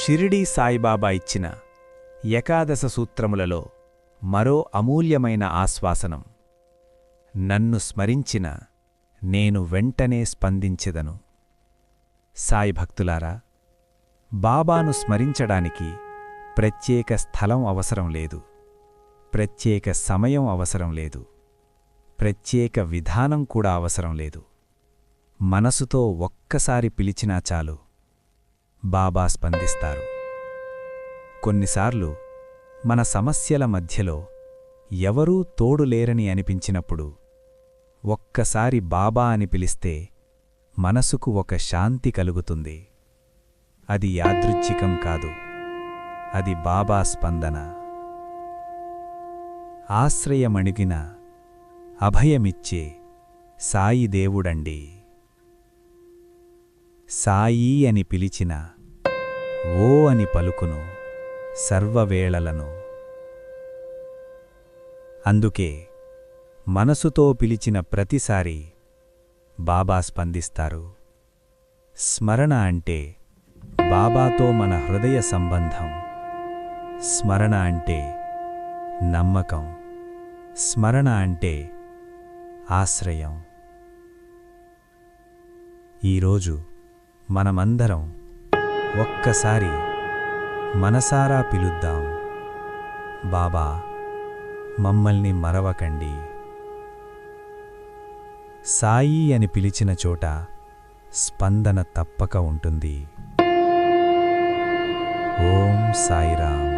షిరిడీ సాయిబాబా ఇచ్చిన ఏకాదశ సూత్రములలో మరో అమూల్యమైన ఆశ్వాసనం. నన్ను స్మరించిన నేను వెంటనే స్పందించెదను. సాయి భక్తులారా, బాబాను స్మరించడానికి ప్రత్యేక స్థలం అవసరం లేదు, ప్రత్యేక సమయం అవసరం లేదు, ప్రత్యేక విధానం కూడా అవసరం లేదు. మనసుతో ఒక్కసారి పిలిచినా చాలు, బాబా స్పందిస్తారు. కొన్నిసార్లు మన సమస్యల మధ్యలో ఎవరూ తోడులేరని అనిపించినప్పుడు ఒక్కసారి బాబా అని పిలిస్తే మనసుకు ఒక శాంతి కలుగుతుంది. అది యాదృచ్ఛికం కాదు, అది బాబా స్పందన. ఆశ్రయమణిగిన అభయమిచ్చే సాయి దేవుడండి. సాయి అని పిలిచిన ఓ అని పలుకును సర్వవేళలను. అందుకే మనసుతో పిలిచిన ప్రతిసారీ బాబా స్పందిస్తారు. స్మరణ అంటే బాబాతో మన హృదయ సంబంధం. స్మరణ అంటే నమ్మకం. స్మరణ అంటే ఆశ్రయం. ఈరోజు మనమందరం ఒక్కసారి మనసారా పిలుద్దాం, బాబా మమ్మల్ని మరవకండి. సాయి అని పిలిచిన చోట స్పందన తప్పక ఉంటుంది. ఓం సాయిరాం.